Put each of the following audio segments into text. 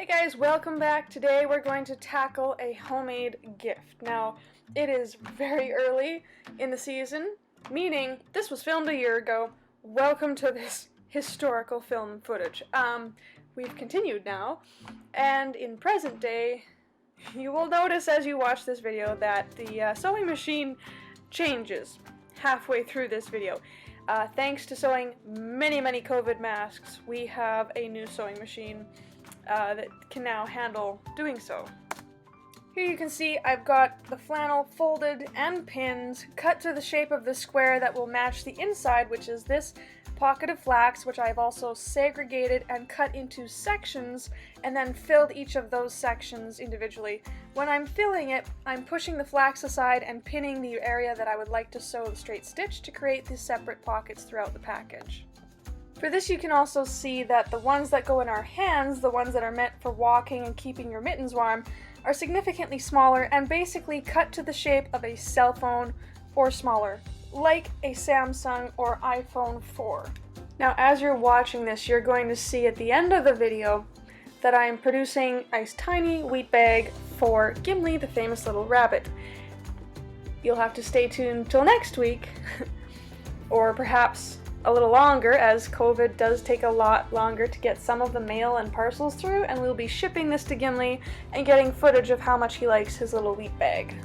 Hey guys, welcome back. Today we're going to tackle a homemade gift. Now, it is very early in the season, meaning this was filmed a year ago. Welcome to this historical film footage. We've continued now, and in present day, you will notice as you watch this video that the sewing machine changes halfway through this video. Thanks to sewing many COVID masks, we have a new sewing machine that can now handle doing so. Here you can see I've got the flannel folded and pinned, cut to the shape of the square that will match the inside, which is this pocket of flax, which I've also segregated and cut into sections and then filled each of those sections individually. When I'm filling it, I'm pushing the flax aside and pinning the area that I would like to sew the straight stitch to create these separate pockets throughout the package. For this you can also see that the ones that go in our hands, the ones that are meant for walking and keeping your mittens warm, are significantly smaller and basically cut to the shape of a cell phone or smaller, like a Samsung or iPhone 4. Now as you're watching this, you're going to see at the end of the video that I'm producing a tiny wheat bag for Gimli, the famous little rabbit. You'll have to stay tuned till next week, or perhaps a little longer, as COVID does take a lot longer to get some of the mail and parcels through, and we'll be shipping this to Gimli and getting footage of how much he likes his little wheat bag.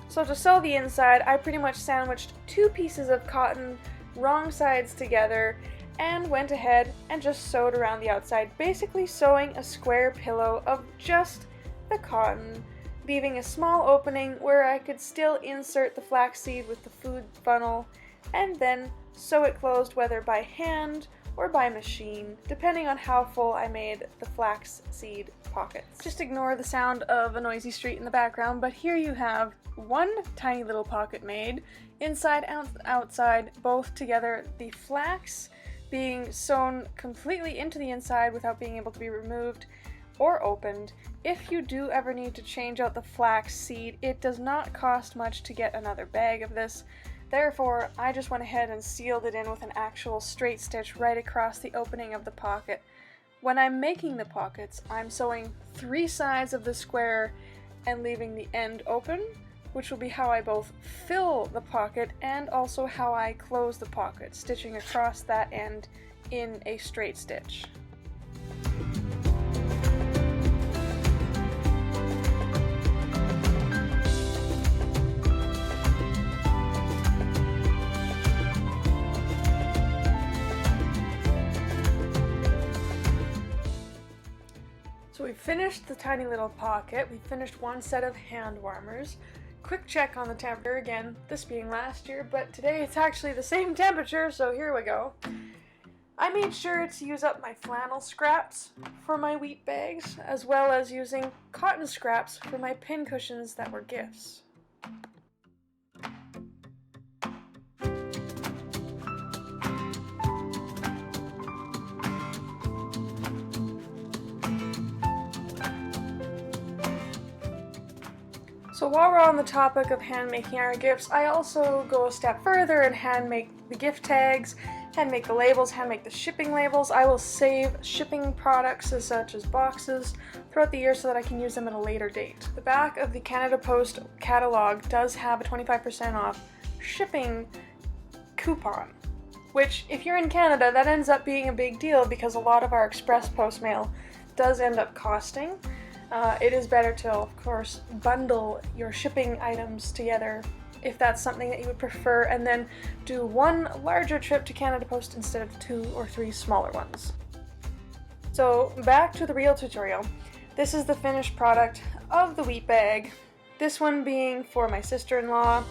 So to sew the inside, I pretty much sandwiched two pieces of cotton wrong sides together and went ahead and just sewed around the outside, basically sewing a square pillow of just the cotton, leaving a small opening where I could still insert the flaxseed with the food funnel and then sew it closed, whether by hand or by machine, depending on how full I made the flaxseed pockets. Just ignore the sound of a noisy street in the background, but here you have one tiny little pocket made, inside and outside, both together, the flax being sewn completely into the inside without being able to be removed or opened. If you do ever need to change out the flax seed, it does not cost much to get another bag of this. Therefore, I just went ahead and sealed it in with an actual straight stitch right across the opening of the pocket. When I'm making the pockets, I'm sewing three sides of the square and leaving the end open, which will be how I both fill the pocket and also how I close the pocket, stitching across that end in a straight stitch. So we finished the tiny little pocket, we finished one set of hand warmers. Quick check on the temperature again, this being last year, but today it's actually the same temperature, so here we go. I made sure to use up my flannel scraps for my wheat bags, as well as using cotton scraps for my pin cushions that were gifts. So while we're on the topic of hand making our gifts, I also go a step further and hand make the gift tags, hand make the labels, hand make the shipping labels. I will save shipping products such as boxes throughout the year so that I can use them at a later date. The back of the Canada Post catalog does have a 25% off shipping coupon, which if you're in Canada, that ends up being a big deal because a lot of our express post mail does end up costing. It is better to, of course, bundle your shipping items together if that's something that you would prefer, and then do one larger trip to Canada Post instead of 2 or 3 smaller ones. So back to the real tutorial. This is the finished product of the wheat bag, this one being for my sister-in-law,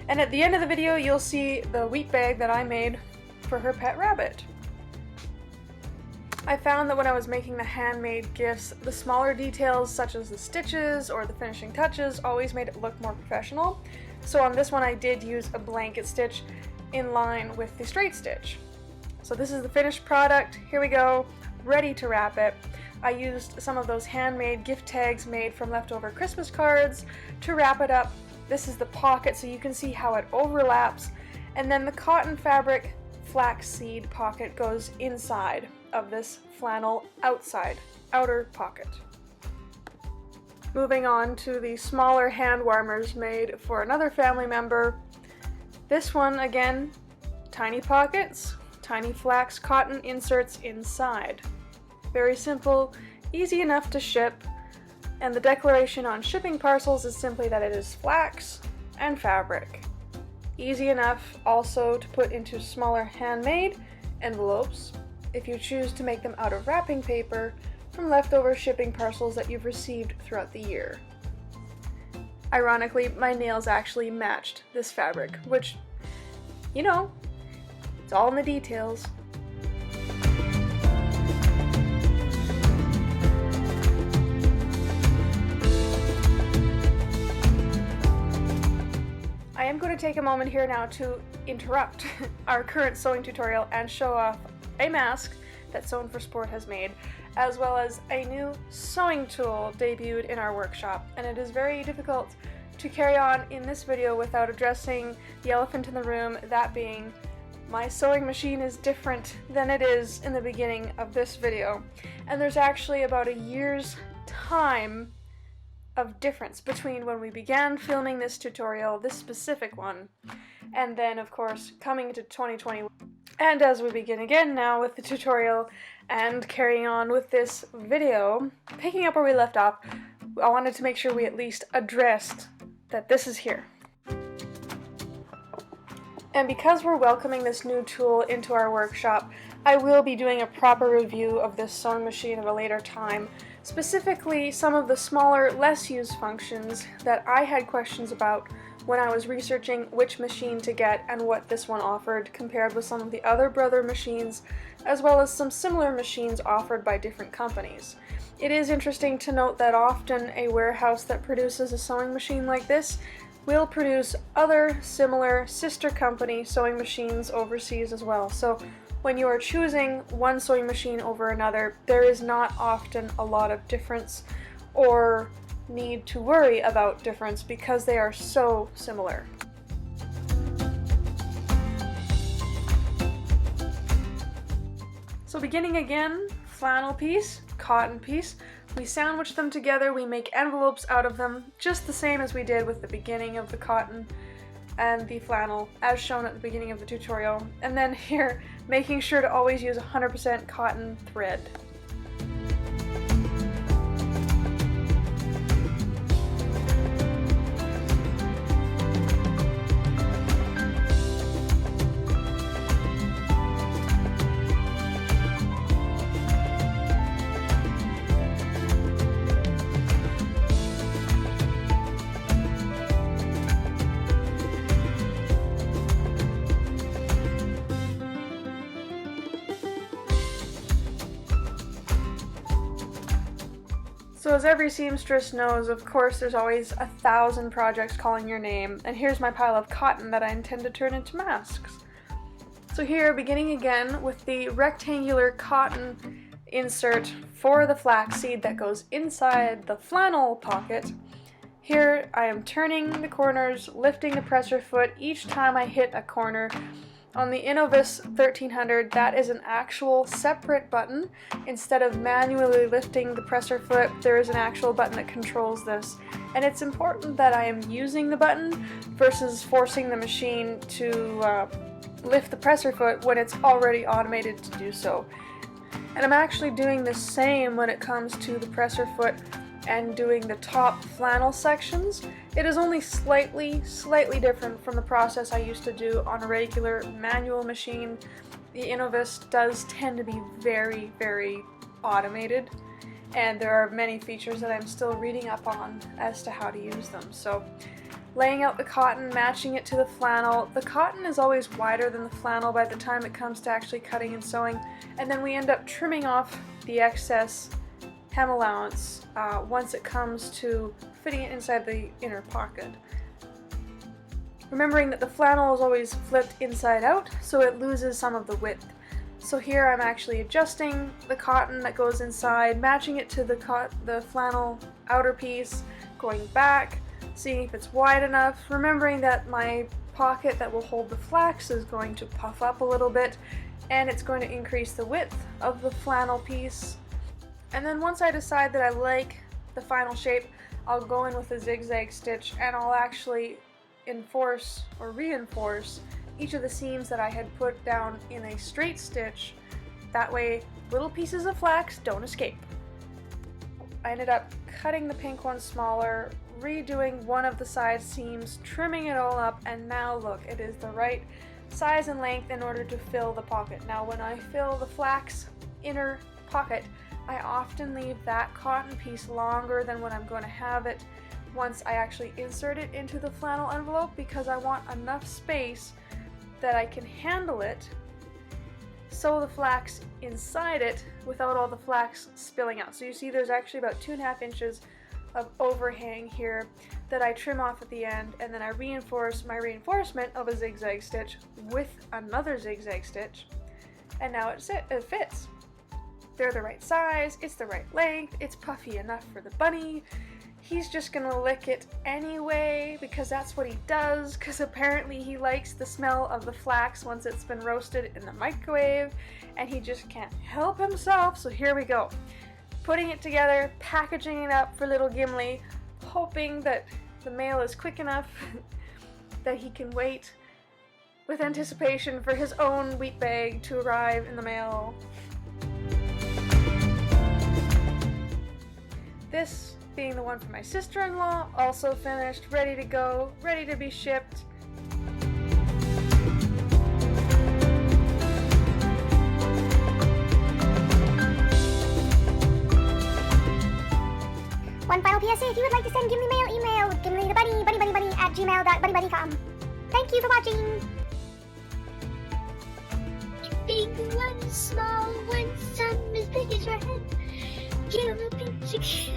and at the end of the video you'll see the wheat bag that I made for her pet rabbit. I found that when I was making the handmade gifts, the smaller details such as the stitches or the finishing touches always made it look more professional. So on this one I did use a blanket stitch in line with the straight stitch. So this is the finished product. Here we go, ready to wrap it. I used some of those handmade gift tags made from leftover Christmas cards to wrap it up. This is the pocket so you can see how it overlaps, and then the cotton fabric flaxseed pocket goes inside of this flannel outer pocket. Moving on to the smaller hand warmers made for another family member. This one, again, tiny pockets, tiny flax cotton inserts inside. Very simple, easy enough to ship, and the declaration on shipping parcels is simply that it is flax and fabric. Easy enough also to put into smaller handmade envelopes if you choose to make them out of wrapping paper from leftover shipping parcels that you've received throughout the year. Ironically, my nails actually matched this fabric, which, you know, it's all in the details. I am going to take a moment here now to interrupt our current sewing tutorial and show off a mask that Sewn for Sport has made, as well as a new sewing tool debuted in our workshop, and it is very difficult to carry on in this video without addressing the elephant in the room, that being my sewing machine is different than it is in the beginning of this video, and there's actually about a year's time of difference between when we began filming this tutorial, this specific one, and then of course coming to 2020. And as we begin again now with the tutorial and carrying on with this video, picking up where we left off, I wanted to make sure we at least addressed that this is here. And because we're welcoming this new tool into our workshop, I will be doing a proper review of this sewing machine at a later time, specifically some of the smaller, less used functions that I had questions about when I was researching which machine to get and what this one offered compared with some of the other brother machines, as well as some similar machines offered by different companies. It is interesting to note that often a warehouse that produces a sewing machine like this will produce other similar sister company sewing machines overseas as well. So when you are choosing one sewing machine over another, there is not often a lot of difference or need to worry about difference because they are so similar. So beginning again, flannel piece, cotton piece, we sandwich them together, we make envelopes out of them, just the same as we did with the beginning of the cotton and the flannel, as shown at the beginning of the tutorial. And then here, making sure to always use 100% cotton thread. So as every seamstress knows, of course there's always 1,000 projects calling your name, and here's my pile of cotton that I intend to turn into masks. So here, beginning again with the rectangular cotton insert for the flaxseed that goes inside the flannel pocket, here I am turning the corners, lifting the presser foot each time I hit a corner. On the Innovis 1300, that is an actual separate button. Instead of manually lifting the presser foot, there is an actual button that controls this. And it's important that I am using the button versus forcing the machine to lift the presser foot when it's already automated to do so. And I'm actually doing the same when it comes to the presser foot and doing the top flannel sections. It is only slightly different from the process I used to do on a regular manual machine. The Innovis does tend to be very, very automated, and there are many features that I'm still reading up on as to how to use them. So laying out the cotton, matching it to the flannel. The cotton is always wider than the flannel by the time it comes to actually cutting and sewing, and then we end up trimming off the excess hem allowance once it comes to fitting it inside the inner pocket. Remembering that the flannel is always flipped inside out, so it loses some of the width. So here I'm actually adjusting the cotton that goes inside, matching it to the flannel outer piece, going back, seeing if it's wide enough, remembering that my pocket that will hold the flax is going to puff up a little bit, and it's going to increase the width of the flannel piece. And then once I decide that I like the final shape, I'll go in with a zigzag stitch and I'll actually enforce or reinforce each of the seams that I had put down in a straight stitch. That way little pieces of flax don't escape. I ended up cutting the pink one smaller, redoing one of the side seams, trimming it all up, and now look, it is the right size and length in order to fill the pocket. Now when I fill the flax inner pocket, I often leave that cotton piece longer than when I'm going to have it once I actually insert it into the flannel envelope, because I want enough space that I can handle it, sew the flax inside it without all the flax spilling out. So you see there's actually about 2.5 inches of overhang here that I trim off at the end, and then I reinforce my reinforcement of a zigzag stitch with another zigzag stitch, and now it fits. They're the right size, it's the right length, it's puffy enough for the bunny. He's just gonna lick it anyway because that's what he does, because apparently he likes the smell of the flax once it's been roasted in the microwave, and he just can't help himself. So here we go. Putting it together, packaging it up for little Gimli, hoping that the mail is quick enough that he can wait with anticipation for his own wheat bag to arrive in the mail. This being the one for my sister-in-law, also finished, ready to go, ready to be shipped. One final PSA, if you would like to send Gimli mail, email gimli@gmail.buddybuddy.com. Thank you for watching! Big one, small one, some as big as your head. Give a pinch.